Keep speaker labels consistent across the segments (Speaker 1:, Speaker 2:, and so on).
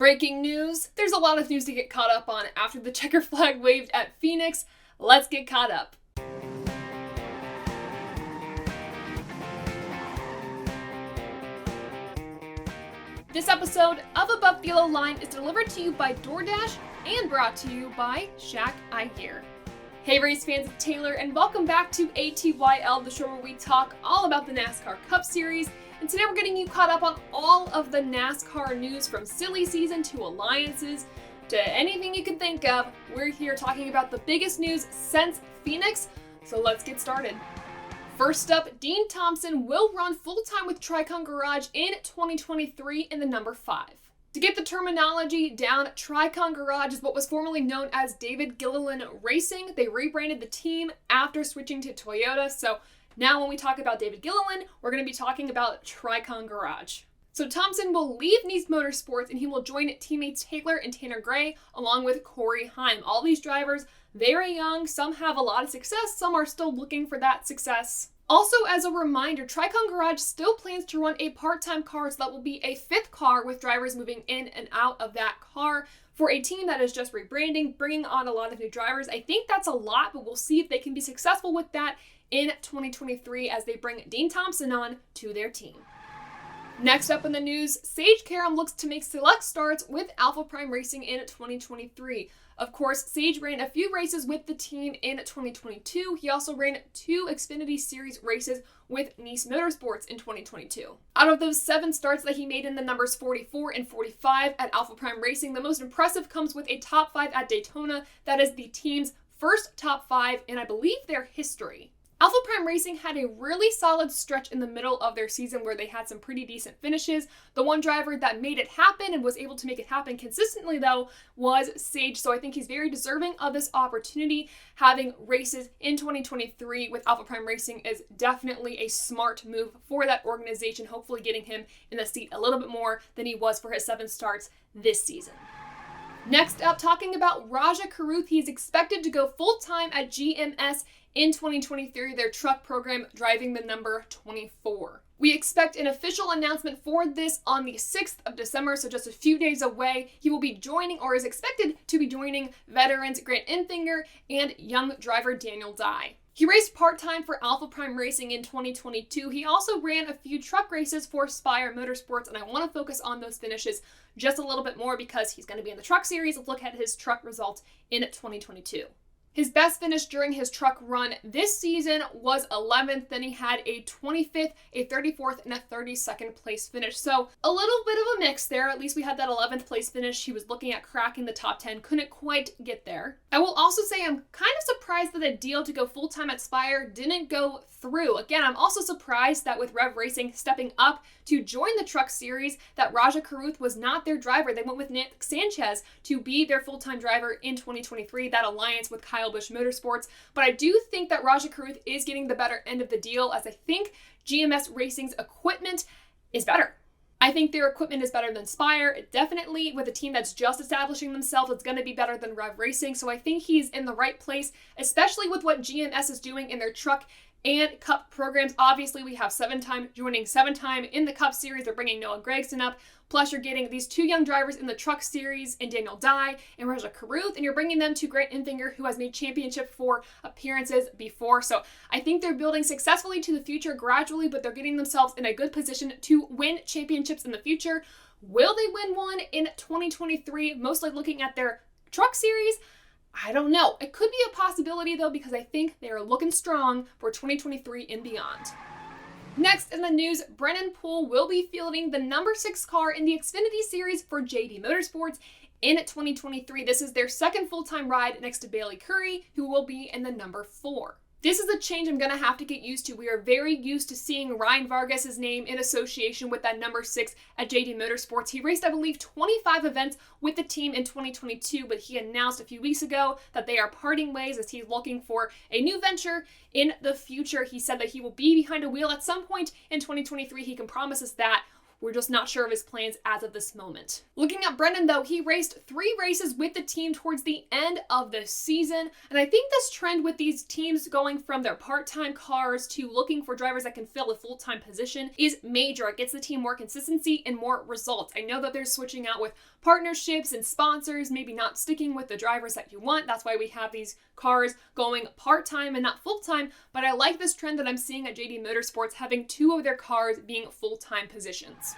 Speaker 1: Breaking news! There's a lot of news to get caught up on after the checker flag waved at Phoenix. Let's get caught up. This episode of Above the Yellow Line is delivered to you by Doordash and brought to you by Shaq Gear. Hey race fans, it's Taylor and welcome back to ATYL, the show where we talk all about the NASCAR Cup Series. And today we're getting you caught up on all of the NASCAR news from silly season to alliances to anything you can think of. We're here talking about the biggest news since Phoenix, so let's get started. First up, Dean Thompson will run full-time with Tricon Garage in 2023 in the number 5. To get the terminology down, Tricon Garage is what was formerly known as David Gilliland Racing. They rebranded the team after switching to Toyota, so now when we talk about David Gilliland, we're going to be talking about Tricon Garage. So Thompson will leave Nice Motorsports and he will join teammates Taylor and Tanner Gray along with Corey Heim. All these drivers, very young, some have a lot of success, some are still looking for that success. Also, as a reminder, Tricon Garage still plans to run a part-time car, so that will be a 5th car with drivers moving in and out of that car for a team that is just rebranding, bringing on a lot of new drivers. I think that's a lot, but we'll see if they can be successful with that in 2023 as they bring Dean Thompson on to their team. Next up in the news, Sage Karam looks to make select starts with Alpha Prime Racing in 2023. Of course, Sage ran a few races with the team in 2022. He also ran 2 Xfinity Series races with Nice Motorsports in 2022. Out of those 7 starts that he made in the numbers 44 and 45 at Alpha Prime Racing, the most impressive comes with a top 5 at Daytona. That is the team's first top 5 in, I believe, their history. Alpha Prime Racing had a really solid stretch in the middle of their season where they had some pretty decent finishes. The one driver that made it happen and was able to make it happen consistently, though, was Sage. So I think he's very deserving of this opportunity. Having races in 2023 with Alpha Prime Racing is definitely a smart move for that organization, hopefully getting him in the seat a little bit more than he was for his 7 starts this season. Next up, talking about Raja Karuth, he's expected to go full-time at GMS in 2023, their truck program driving the number 24. We expect an official announcement for this on the 6th of December, so just a few days away. He will be joining, or is expected to be joining, veterans Grant Enfinger and young driver Daniel Dye. He raced part-time for Alpha Prime Racing in 2022. He also ran a few truck races for Spire Motorsports, and I want to focus on those finishes just a little bit more because he's going to be in the truck series. Let's look at his truck results in 2022. His best finish during his truck run this season was 11th. Then he had a 25th, a 34th, and a 32nd place finish. So a little bit of a mix there. At least we had that 11th place finish. He was looking at cracking the top 10. Couldn't quite get there. I will also say I'm kind of surprised that the deal to go full-time at Spire didn't go through. Again, I'm also surprised that with Rev Racing stepping up to join the truck series, that Raja Karuth was not their driver. They went with Nick Sanchez to be their full-time driver in 2023, that alliance with Kyle Busch Motorsports. But I do think that Raja Karuth is getting the better end of the deal, as I think GMS Racing's equipment is better. I think their equipment is better than Spire. Definitely with a team that's just establishing themselves, it's going to be better than Rev Racing. So I think he's in the right place, especially with what GMS is doing in their truck and Cup programs. Obviously, we have 7-time joining 7-time in the Cup Series. They're bringing Noah Gragson up. Plus, you're getting these 2 young drivers in the Truck Series in Daniel Dye and Raja Karuth, and you're bringing them to Grant Enfinger, who has made championship 4 appearances before. So I think they're building successfully to the future gradually, but they're getting themselves in a good position to win championships in the future. Will they win one in 2023? Mostly looking at their Truck Series, I don't know. It could be a possibility, though, because I think they are looking strong for 2023 and beyond. Next in the news, Brennan Poole will be fielding the number 6 car in the Xfinity Series for JD Motorsports in 2023. This is their 2nd full-time ride next to Bailey Curry, who will be in the number 4. This is a change I'm going to have to get used to. We are very used to seeing Ryan Vargas' name in association with that number 6 at JD Motorsports. He raced, I believe, 25 events with the team in 2022, but he announced a few weeks ago that they are parting ways as he's looking for a new venture in the future. He said that he will be behind a wheel at some point in 2023. He can promise us that. We're just not sure of his plans as of this moment. Looking at Brendan, though, he raced 3 races with the team towards the end of the season. And I think this trend with these teams going from their part-time cars to looking for drivers that can fill a full-time position is major. It gets the team more consistency and more results. I know that they're switching out with partnerships and sponsors, maybe not sticking with the drivers that you want. That's why we have these cars going part-time and not full-time, but I like this trend that I'm seeing at JD Motorsports, having 2 of their cars being full-time positions.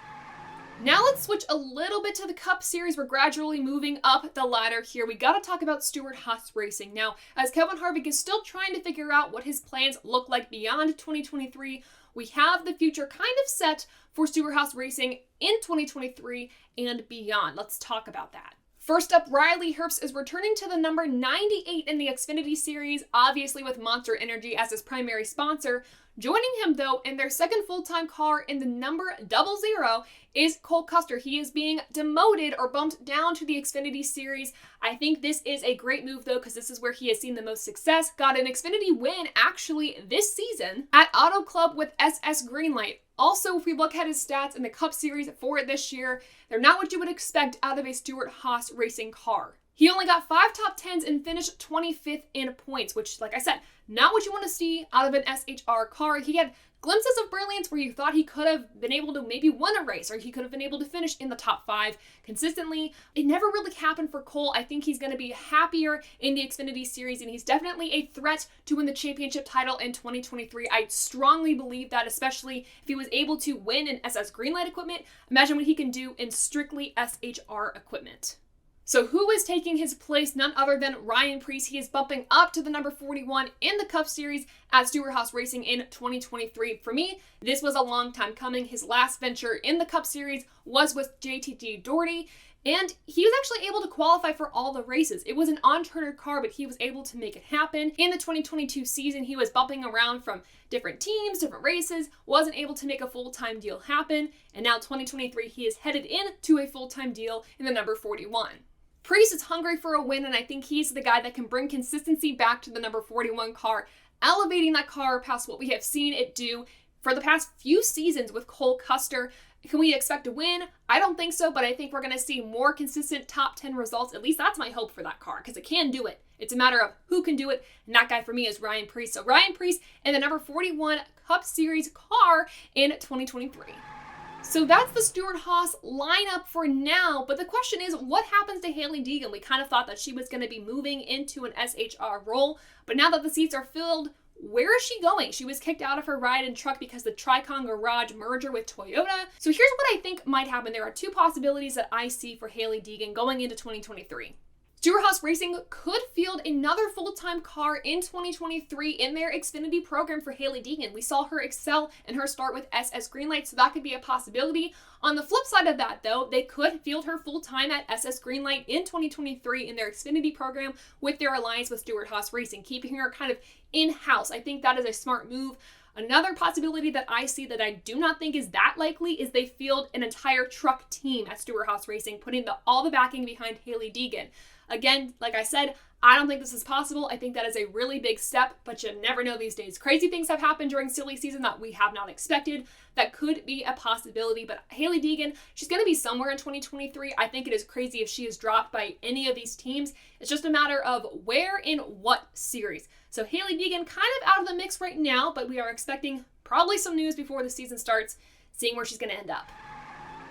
Speaker 1: Now let's switch a little bit to the Cup Series. We're gradually moving up the ladder here. We got to talk about Stewart-Haas Racing. Now, as Kevin Harvick is still trying to figure out what his plans look like beyond 2023, we have the future kind of set for Stewart-Haas Racing in 2023 and beyond. Let's talk about that. First up, Riley Herbst is returning to the number 98 in the Xfinity Series, obviously with Monster Energy as his primary sponsor. Joining him, though, in their second full-time car in the number 00 is Cole Custer. He is being demoted or bumped down to the Xfinity Series. I think this is a great move, though, because this is where he has seen the most success. Got an Xfinity win, actually, this season at Auto Club with SS Greenlight. Also, if we look at his stats in the Cup Series for this year, they're not what you would expect out of a Stewart-Haas Racing car. He only got 5 top 10s and finished 25th in points, which, like I said, not what you want to see out of an SHR car. He had glimpses of brilliance where you thought he could have been able to maybe win a race, or he could have been able to finish in the top 5 consistently. It never really happened for Cole. I think he's going to be happier in the Xfinity Series, and he's definitely a threat to win the championship title in 2023. I strongly believe that, especially if he was able to win in SS Greenlight equipment. Imagine what he can do in strictly SHR equipment. So who is taking his place? None other than Ryan Preece. He is bumping up to the number 41 in the Cup Series at Stewart-Haas Racing in 2023. For me, this was a long time coming. His last venture in the Cup Series was with JTG Doherty, and he was actually able to qualify for all the races. It was an on-turner car, but he was able to make it happen. In the 2022 season, he was bumping around from different teams, different races, wasn't able to make a full-time deal happen, and now 2023, he is headed into a full-time deal in the number 41. Preece is hungry for a win, and I think he's the guy that can bring consistency back to the number 41 car, elevating that car past what we have seen it do for the past few seasons with Cole Custer. Can we expect a win? I don't think so, but I think we're going to see more consistent top 10 results. At least that's my hope for that car, because it can do it. It's a matter of who can do it, and that guy for me is Ryan Preece. So Ryan Preece in the number 41 Cup Series car in 2023. So that's the Stewart-Haas lineup for now, but the question is, what happens to Hailie Deegan? We kind of thought that she was going to be moving into an SHR role, but now that the seats are filled, where is she going? She was kicked out of her ride and truck because the Tricon Garage merger with Toyota. So here's what I think might happen. There are 2 possibilities that I see for Hailie Deegan going into 2023. Stewart-Haas Racing could field another full-time car in 2023 in their Xfinity program for Hailie Deegan. We saw her excel in her start with SS Greenlight, so that could be a possibility. On the flip side of that, though, they could field her full-time at SS Greenlight in 2023 in their Xfinity program with their alliance with Stewart-Haas Racing, keeping her kind of in-house. I think that is a smart move. Another possibility that I see that I do not think is that likely is they field an entire truck team at Stewart-Haas Racing, putting all the backing behind Hailie Deegan. Again, like I said, I don't think this is possible. I think that is a really big step, but you never know these days. Crazy things have happened during silly season that we have not expected. That could be a possibility, but Hailie Deegan, she's going to be somewhere in 2023. I think it is crazy if she is dropped by any of these teams. It's just a matter of where in what series. So Hailie Deegan kind of out of the mix right now, but we are expecting probably some news before the season starts, seeing where she's going to end up.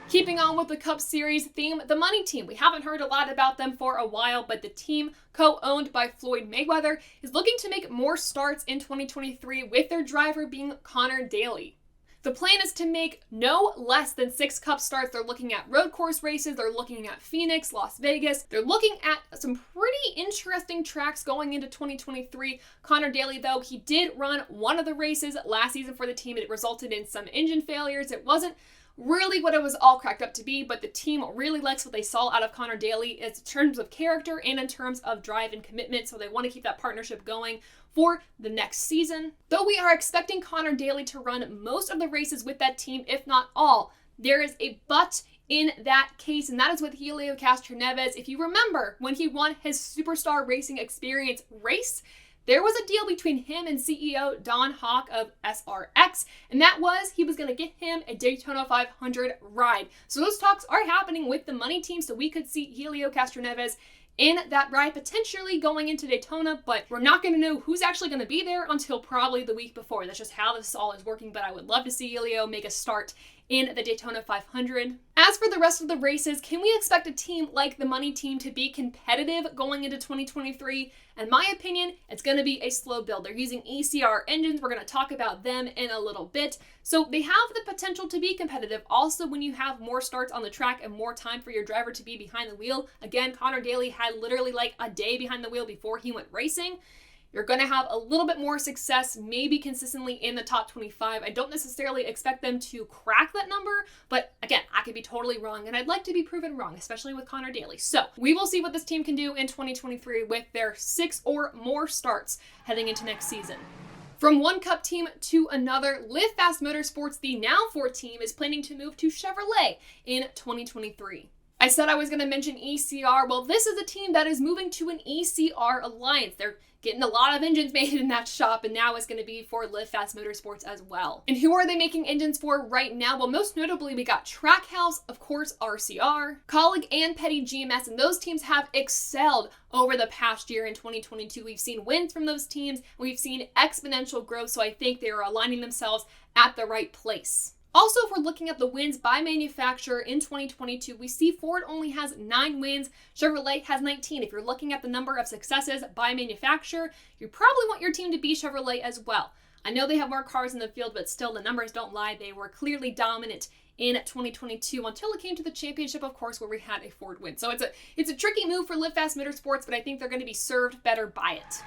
Speaker 1: Keeping on with the Cup Series theme, the Money Team. We haven't heard a lot about them for a while, but the team, co-owned by Floyd Mayweather, is looking to make more starts in 2023 with their driver being Connor Daly. The plan is to make no less than 6 Cup starts. They're looking at road course races. They're looking at Phoenix, Las Vegas. They're looking at some pretty interesting tracks going into 2023. Connor Daly, though, he did run one of the races last season for the team. It resulted in some engine failures. It wasn't really what it was all cracked up to be, but the team really likes what they saw out of Connor Daly in terms of character and in terms of drive and commitment, so they want to keep that partnership going for the next season. Though we are expecting Connor Daly to run most of the races with that team, if not all, there is a but in that case, and that is with Helio Castroneves. If you remember, when he won his Superstar Racing Experience race, there was a deal between him and CEO Don Hawk of SRX, and that was he was going to get him a Daytona 500 ride. So those talks are happening with the Money Team, so we could see Helio Castroneves in that ride potentially going into Daytona, but we're not going to know who's actually going to be there until probably the week before. That's just how this all is working, but I would love to see Helio make a start in the Daytona 500. As for the rest of the races, can we expect a team like the Money Team to be competitive going into 2023? In my opinion, it's going to be a slow build. They're using ECR engines. We're going to talk about them in a little bit. So they have the potential to be competitive. Also, when you have more starts on the track and more time for your driver to be behind the wheel, again, Connor Daly had literally like a day behind the wheel before he went racing. You're going to have a little bit more success, maybe consistently in the top 25. I don't necessarily expect them to crack that number, but again, I could be totally wrong, and I'd like to be proven wrong, especially with Connor Daly. So we will see what this team can do in 2023 with their 6 or more starts heading into next season. From one Cup team to another, Live Fast Motorsports, the Now 4 team, is planning to move to Chevrolet in 2023. I said I was going to mention ECR. Well, this is a team that is moving to an ECR alliance. They're getting a lot of engines made in that shop, and now it's going to be for Live Fast Motorsports as well. And who are they making engines for right now? Well, most notably, we got Trackhouse, of course, RCR, Colleague, and Petty GMS, and those teams have excelled over the past year in 2022. We've seen wins from those teams, and we've seen exponential growth, so I think they are aligning themselves at the right place. Also, if we're looking at the wins by manufacturer in 2022, we see Ford only has 9 wins, Chevrolet has 19. If you're looking at the number of successes by manufacturer, you probably want your team to be Chevrolet as well. I know they have more cars in the field, but still the numbers don't lie. They were clearly dominant in 2022 until it came to the championship, of course, where we had a Ford win. So it's a tricky move for Live Fast Motorsports, but I think they're going to be served better by it.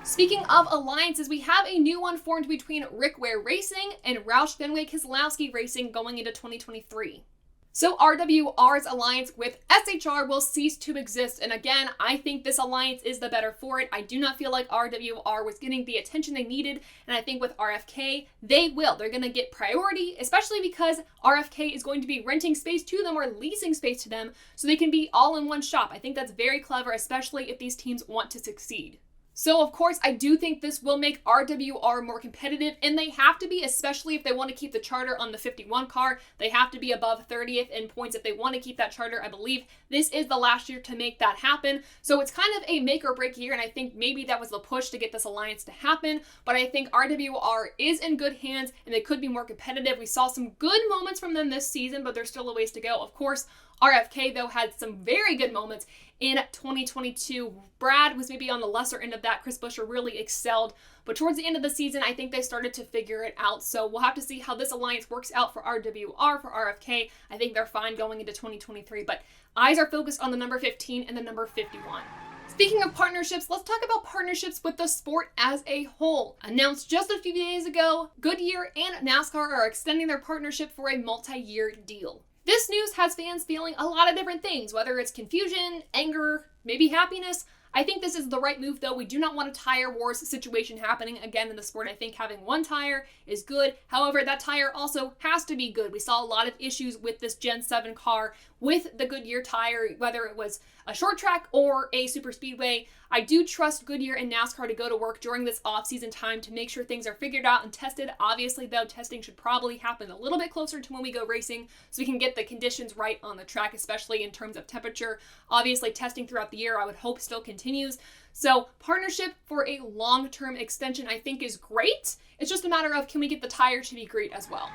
Speaker 1: Speaking of alliances, we have a new one formed between Rick Ware Racing and Roush Fenway Keselowski Racing going into 2023. So RWR's alliance with SHR will cease to exist, and again, I think this alliance is the better for it. I do not feel like RWR was getting the attention they needed, and I think with RFK, they will. They're going to get priority, especially because RFK is going to be renting space to them or leasing space to them so they can be all in one shop. I think that's very clever, especially if these teams want to succeed. So, of course, I do think this will make RWR more competitive, and they have to be, especially if they want to keep the charter on the 51 car. They have to be above 30th in points if they want to keep that charter. I believe this is the last year to make that happen. So it's kind of a make or break year, and I think maybe that was the push to get this alliance to happen. But I think RWR is in good hands, and they could be more competitive. We saw some good moments from them this season, but there's still a ways to go. Of course, RFK, though, had some very good moments in 2022. Brad was maybe on the lesser end of that. Chris Buescher really excelled. But towards the end of the season, I think they started to figure it out. So we'll have to see how this alliance works out for RWR, for RFK. I think they're fine going into 2023. But eyes are focused on the number 15 and the number 51. Speaking of partnerships, let's talk about partnerships with the sport as a whole. Announced just a few days ago, Goodyear and NASCAR are extending their partnership for a multi-year deal. This news has fans feeling a lot of different things, whether it's confusion, anger, maybe happiness. I think this is the right move, though. We do not want a tire wars situation happening again in the sport. I think having one tire is good. However, that tire also has to be good. We saw a lot of issues with this Gen 7 car with the Goodyear tire, whether it was a short track or a super speedway. I do trust Goodyear and NASCAR to go to work during this off-season time to make sure things are figured out and tested. Obviously, though, testing should probably happen a little bit closer to when we go racing so we can get the conditions right on the track, especially in terms of temperature. Obviously, testing throughout the year, I would hope, still continues. So partnership for a long-term extension, I think, is great. It's just a matter of, can we get the tire to be great as well?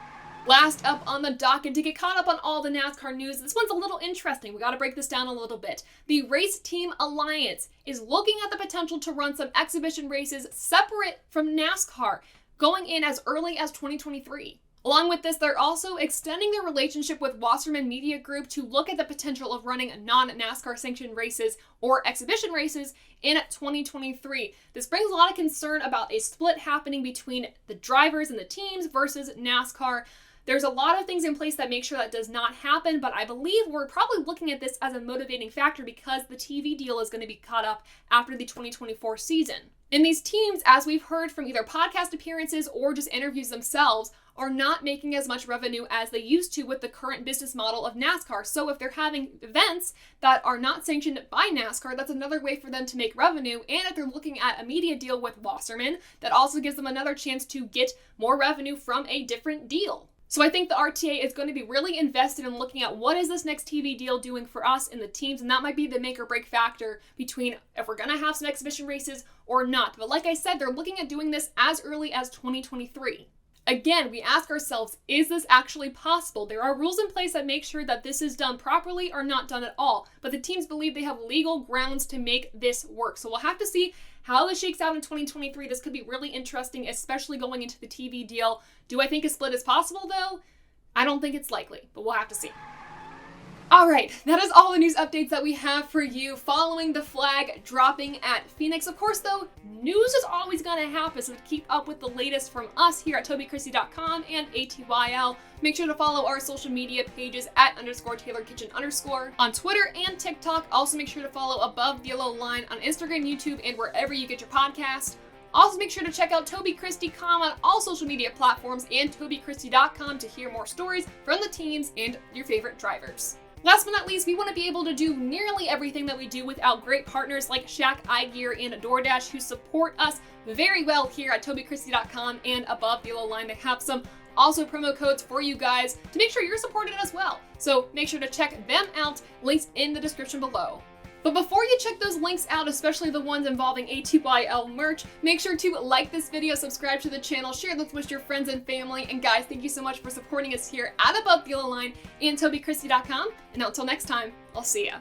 Speaker 1: Last up on the docket, to get caught up on all the NASCAR news, this one's a little interesting. We got to break this down a little bit. The Race Team Alliance is looking at the potential to run some exhibition races separate from NASCAR, going in as early as 2023. Along with this, they're also extending their relationship with Wasserman Media Group to look at the potential of running non-NASCAR sanctioned races or exhibition races in 2023. This brings a lot of concern about a split happening between the drivers and the teams versus NASCAR. There's a lot of things in place that make sure that does not happen, but I believe we're probably looking at this as a motivating factor because the TV deal is going to be caught up after the 2024 season. And these teams, as we've heard from either podcast appearances or just interviews themselves, are not making as much revenue as they used to with the current business model of NASCAR. So if they're having events that are not sanctioned by NASCAR, that's another way for them to make revenue. And if they're looking at a media deal with Wasserman, that also gives them another chance to get more revenue from a different deal. So I think the RTA is going to be really invested in looking at what is this next TV deal doing for us and the teams, and that might be the make or break factor between if we're going to have some exhibition races or not. But like I said, they're looking at doing this as early as 2023. Again, we ask ourselves, is this actually possible? There are rules in place that make sure that this is done properly or not done at all, but the teams believe they have legal grounds to make this work. So we'll have to see how this shakes out in 2023. This could be really interesting, especially going into the TV deal. Do I think a split is possible though? I don't think it's likely, but we'll have to see. All right, that is all the news updates that we have for you following the flag dropping at Phoenix. Of course, though, news is always going to happen, so to keep up with the latest from us here at TobyChristieCom and ATYL, make sure to follow our social media pages at _TaylorKitchen_ on Twitter and TikTok. Also, make sure to follow Above the Yellow Line on Instagram, YouTube, and wherever you get your podcast. Also, make sure to check out TobyChristieCom on all social media platforms and TobyChristie.com to hear more stories from the teams and your favorite drivers. Last but not least, we want to be able to do nearly everything that we do without great partners like Shaq, iGear, and Doordash, who support us very well here at TobyChristie.com and Above the Yellow Line. They have some also promo codes for you guys to make sure you're supported as well. So make sure to check them out, links in the description below. But before you check those links out, especially the ones involving ATYL merch, make sure to like this video, subscribe to the channel, share this with your friends and family. And guys, thank you so much for supporting us here at Above the Yellow Line and TobyChristie.com. And until next time, I'll see ya.